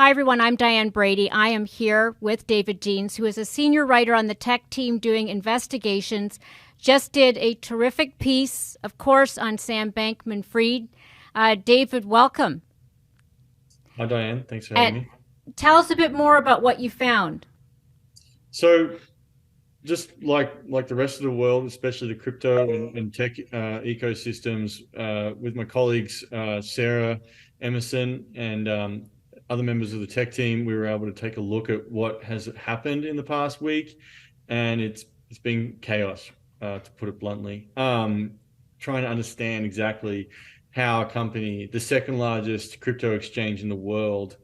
Hi, everyone. I'm Diane Brady. I am here with David Jeans, who is a senior writer on the tech team doing investigations. Just did a terrific piece, of course, on Sam Bankman-Fried. David, welcome. Hi, Diane. Thanks for having And me. tell us a bit more about what you found. So, just like the rest of the world, especially the crypto and tech ecosystems, with my colleagues Sarah, Emerson, and other members of the tech team, we were able to take a look at what has happened in the past week, and it's been chaos, to put it bluntly. Trying to understand exactly how a company, the second largest crypto exchange in the world,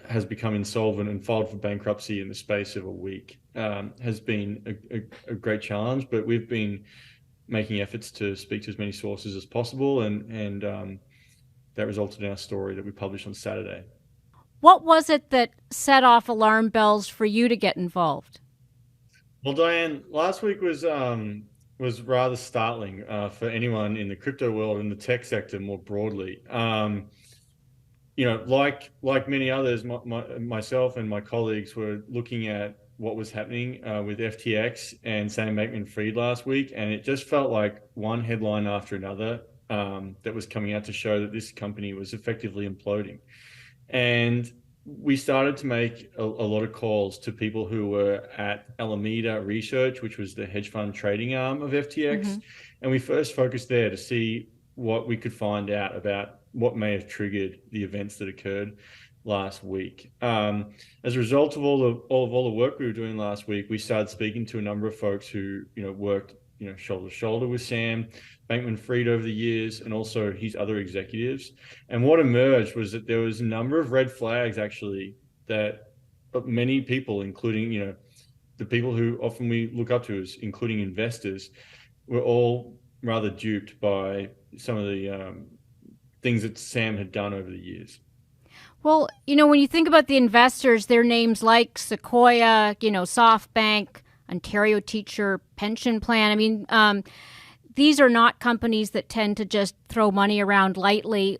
has become insolvent and filed for bankruptcy in the space of a week, has been a great challenge. But we've been making efforts to speak to as many sources as possible, and that resulted in our story that we published on Saturday. What was it that set off alarm bells for you to get involved? Well, Diane, last week was rather startling for anyone in the crypto world and the tech sector more broadly. Like many others, myself and my colleagues were looking at what was happening with FTX and Sam Bankman-Fried last week, and it just felt like one headline after another that was coming out to show that this company was effectively imploding. And we started to make a lot of calls to people who were at Alameda Research, which was the hedge fund trading arm of FTX. Mm-hmm. And we first focused there to see what we could find out about what may have triggered the events that occurred last week. As a result of all the work we were doing last week, we started speaking to a number of folks who worked shoulder to shoulder with Sam Bankman-Fried over the years, and also his other executives. And what emerged was that there was a number of red flags actually that many people, including the people who often we look up to as including investors, were all rather duped by some of the things that Sam had done over the years. Well, when you think about the investors, their names like Sequoia, SoftBank, Ontario Teacher Pension Plan. I mean, these are not companies that tend to just throw money around lightly.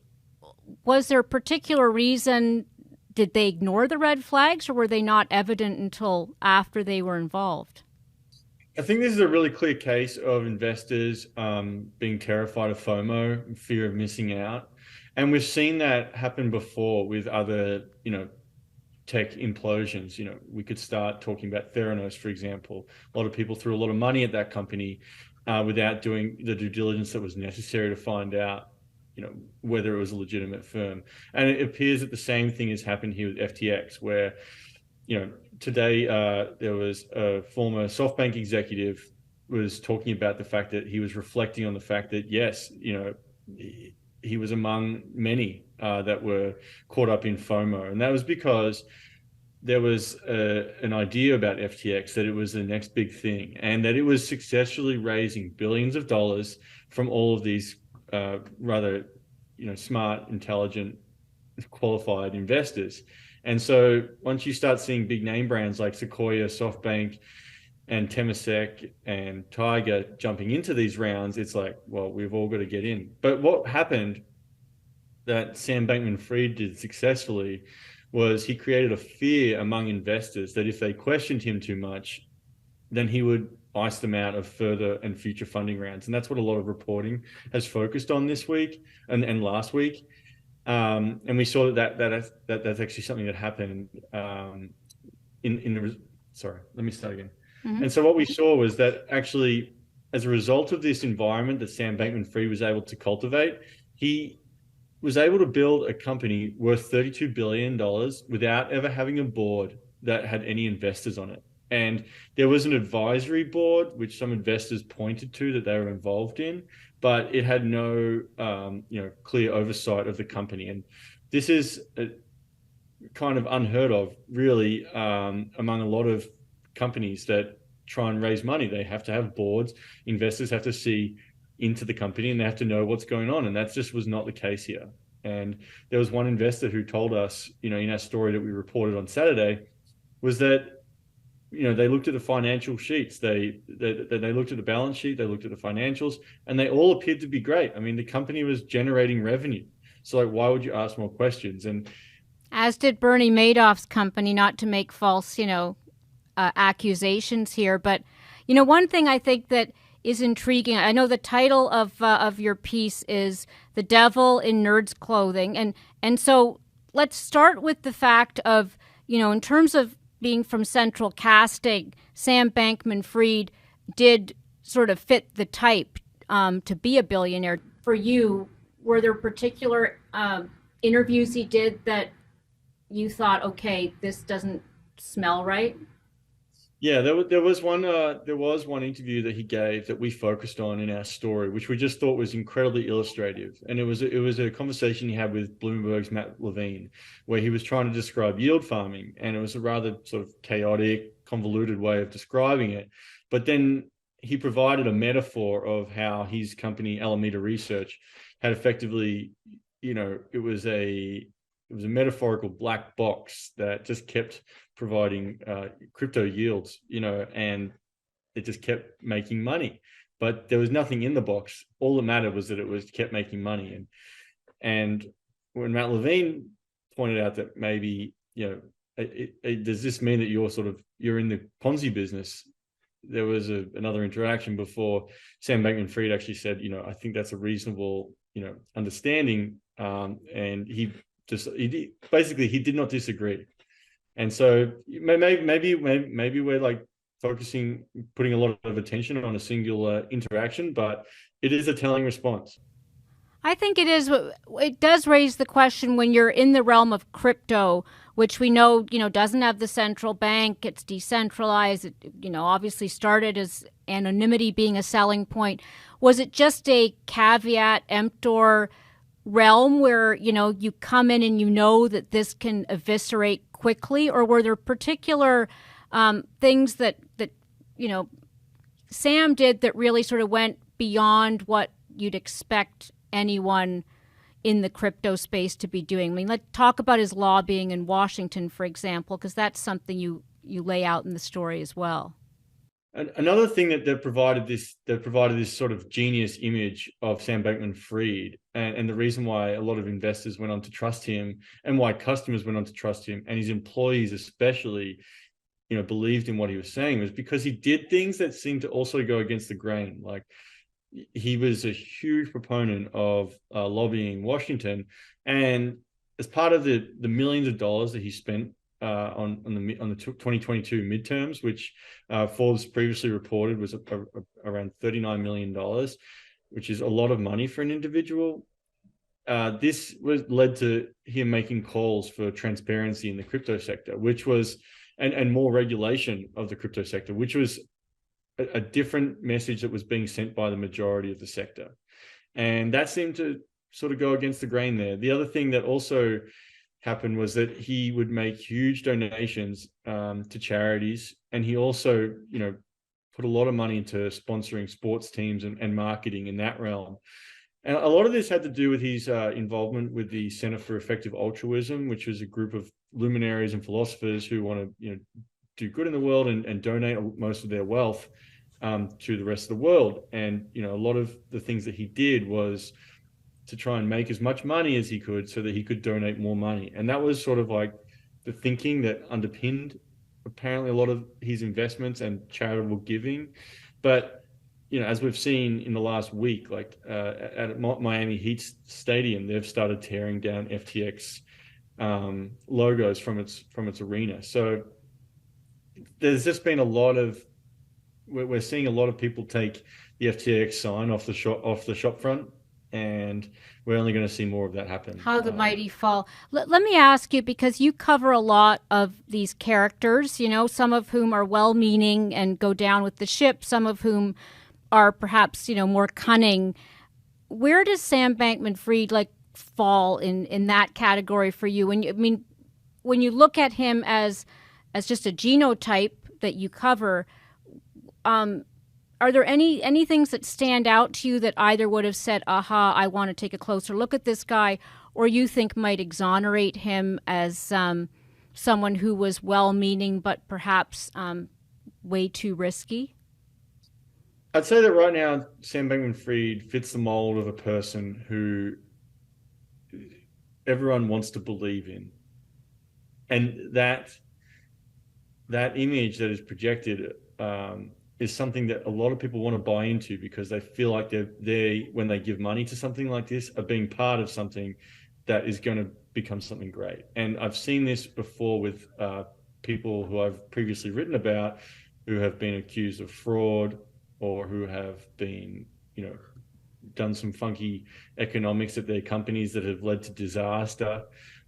Was there a particular reason? Did they ignore the red flags, or were they not evident until after they were involved? I think this is a really clear case of investors being terrified of FOMO, fear of missing out. And we've seen that happen before with other, tech implosions. We could start talking about Theranos, for example. A lot of people threw a lot of money at that company without doing the due diligence that was necessary to find out, whether it was a legitimate firm. And it appears that the same thing has happened here with FTX, where today there was a former SoftBank executive was talking about the fact that he was reflecting on the fact that yes, he was among many that were caught up in FOMO, and that was because there was an idea about FTX that it was the next big thing, and that it was successfully raising billions of dollars from all of these rather, smart, intelligent, qualified investors. And so once you start seeing big name brands like Sequoia, SoftBank, and Temasek and Tiger jumping into these rounds, it's like, well, we've all got to get in. But what happened that Sam Bankman-Fried did successfully was he created a fear among investors that if they questioned him too much, then he would ice them out of further and future funding rounds. And that's what a lot of reporting has focused on this week and last week. And we saw that's actually something that happened in the. Sorry, let me start again. Mm-hmm. And so what we saw was that actually, as a result of this environment that Sam Bankman-Fried was able to cultivate, he was able to build a company worth $32 billion without ever having a board that had any investors on it. And there was an advisory board, which some investors pointed to that they were involved in, but it had no, clear oversight of the company. And this is kind of unheard of, really, among a lot of companies that try and raise money. They have to have boards. Investors have to see into the company and they have to know what's going on. And that just was not the case here. And there was one investor who told us, in our story that we reported on Saturday, was that they looked at the financial sheets, they looked at the balance sheet, they looked at the financials, and they all appeared to be great. I mean, the company was generating revenue, so like, why would you ask more questions? And As did Bernie Madoff's company, not to make false, accusations here. But, one thing I think that is intriguing, I know the title of your piece is "The Devil in Nerd's Clothing." And so let's start with the fact of, in terms of being from central casting, Sam Bankman-Fried did sort of fit the type to be a billionaire. For you, were there particular interviews he did that you thought, okay, this doesn't smell right? Yeah, there was one interview that he gave that we focused on in our story, which we just thought was incredibly illustrative. And it was a conversation he had with Bloomberg's Matt Levine, where he was trying to describe yield farming, and it was a rather sort of chaotic, convoluted way of describing it. But then he provided a metaphor of how his company Alameda Research had effectively, it was a metaphorical black box that just kept providing crypto yields, and it just kept making money. But there was nothing in the box. All that mattered was that it was kept making money. And when Matt Levine pointed out that maybe, does this mean that you're in the Ponzi business? There was another interaction before Sam Bankman-Fried actually said, I think that's a reasonable, understanding. And he did not disagree. And so maybe we're like putting a lot of attention on a singular interaction, but it is a telling response. I think it is. It does raise the question when you're in the realm of crypto, which we know, doesn't have the central bank. It's decentralized. It, obviously started as anonymity being a selling point. Was it just a caveat emptor realm where, you come in and that this can eviscerate quickly, or were there particular things that Sam did that really sort of went beyond what you'd expect anyone in the crypto space to be doing? I mean, let's talk about his lobbying in Washington, for example, because that's something you lay out in the story as well. Another thing that provided this sort of genius image of Sam Bankman-Fried, and the reason why a lot of investors went on to trust him, and why customers went on to trust him, and his employees especially, believed in what he was saying, was because he did things that seemed to also go against the grain. Like, he was a huge proponent of lobbying Washington, and as part of the millions of dollars that he spent on the 2022 midterms, which Forbes previously reported was around $39 million, which is a lot of money for an individual. This led to him making calls for transparency in the crypto sector, and more regulation of the crypto sector, which was a different message that was being sent by the majority of the sector. And that seemed to sort of go against the grain there. The other thing that also happened was that he would make huge donations to charities, and he also, put a lot of money into sponsoring sports teams and marketing in that realm. And a lot of this had to do with his involvement with the Center for Effective Altruism, which was a group of luminaries and philosophers who want to, do good in the world and donate most of their wealth to the rest of the world. And, a lot of the things that he did was to try and make as much money as he could so that he could donate more money. And that was sort of like the thinking that underpinned apparently a lot of his investments and charitable giving. But, as we've seen in the last week, like at Miami Heat Stadium, they've started tearing down FTX logos from its arena. So there's just been we're seeing a lot of people take the FTX sign off the shop front, and we're only going to see more of that happen. How the mighty fall. Let me ask you, because you cover a lot of these characters, some of whom are well-meaning and go down with the ship, some of whom are perhaps, more cunning. Where does Sam Bankman-Fried fall in that category for you? When you look at him as just a genotype that you cover, are there any things that stand out to you that either would have said, aha, I want to take a closer look at this guy, or you think might exonerate him as someone who was well-meaning but perhaps way too risky? I'd say that right now, Sam Bankman-Fried fits the mold of a person who everyone wants to believe in. And that image that is projected is something that a lot of people want to buy into because they feel like they when they give money to something like this are being part of something that is going to become something great. And I've seen this before with people who I've previously written about who have been accused of fraud or who have been, done some funky economics at their companies that have led to disaster.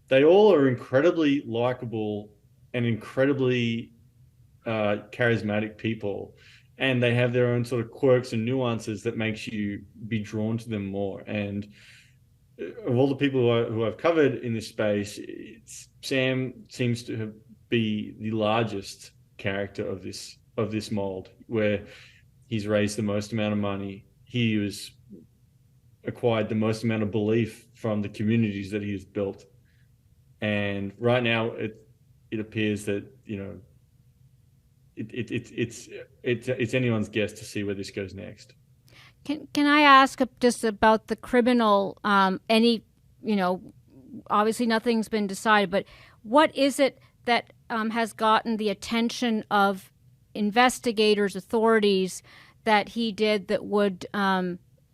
They all are incredibly likable and incredibly charismatic people, and they have their own sort of quirks and nuances that makes you be drawn to them more. And of all the people who I've covered in this space, Sam seems to be the largest character of this mold, where he's raised the most amount of money. He was acquired the most amount of belief from the communities that he's built. And right now, it appears that it's anyone's guess to see where this goes next. Can I ask just about the criminal? Any, obviously nothing's been decided, but what is it that has gotten the attention of investigators, authorities, that he did that would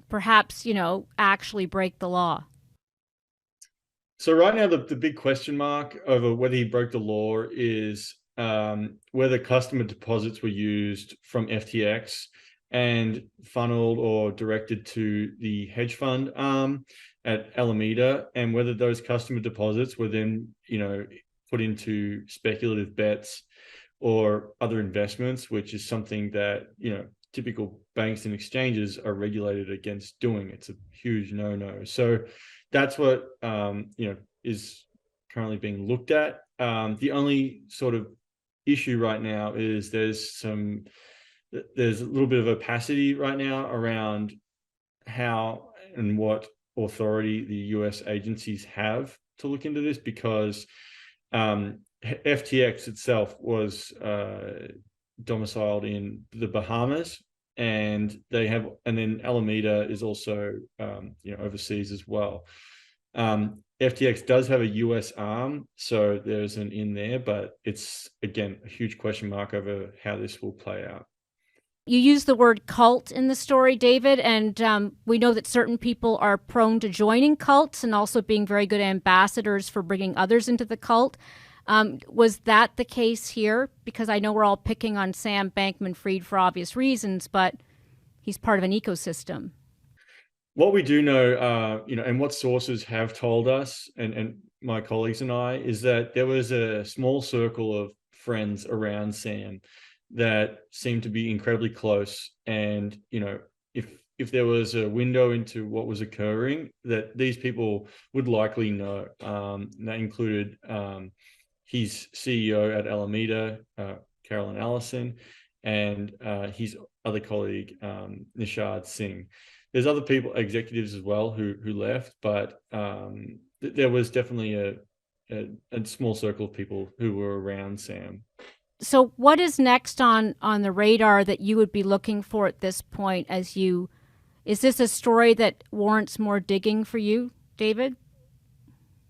perhaps, actually break the law? So right now, the big question mark over whether he broke the law is whether customer deposits were used from FTX and funneled or directed to the hedge fund arm at Alameda, and whether those customer deposits were then, put into speculative bets or other investments, which is something that, typical banks and exchanges are regulated against doing. It's a huge no-no. So that's what is currently being looked at. The only sort of issue right now is there's a little bit of opacity right now around how and what authority the US agencies have to look into this, because FTX itself was domiciled in the Bahamas, and then Alameda is also overseas as well. FTX does have a US arm, so there's an in there, but it's again a huge question mark over how this will play out. You use the word cult in the story, David, and we know that certain people are prone to joining cults and also being very good ambassadors for bringing others into the cult. Was that the case here? Because I know we're all picking on Sam Bankman-Fried for obvious reasons, but he's part of an ecosystem. What we do know, and what sources have told us, and my colleagues and I, is that there was a small circle of friends around Sam that seemed to be incredibly close. And, if there was a window into what was occurring, that these people would likely know. That included his CEO at Alameda, Carolyn Allison, and his other colleague, Nishad Singh. There's other people, executives as well, who left, but there was definitely a small circle of people who were around Sam. So what is next on the radar that you would be looking for at this point? Is this a story that warrants more digging for you, David?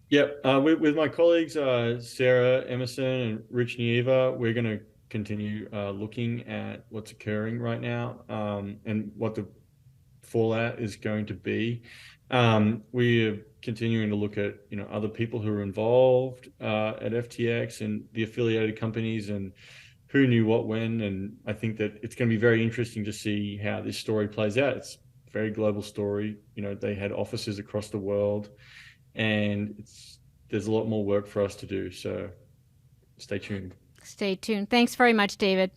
Yep. With my colleagues, Sarah Emerson and Rich Nieva, we're going to continue looking at what's occurring right now, and what the fallout is going to be. We're continuing to look at other people who are involved at FTX and the affiliated companies and who knew what when. And I think that it's going to be very interesting to see how this story plays out. It's a very global story. They had offices across the world, and there's a lot more work for us to do. So stay tuned. Stay tuned. Thanks very much, David.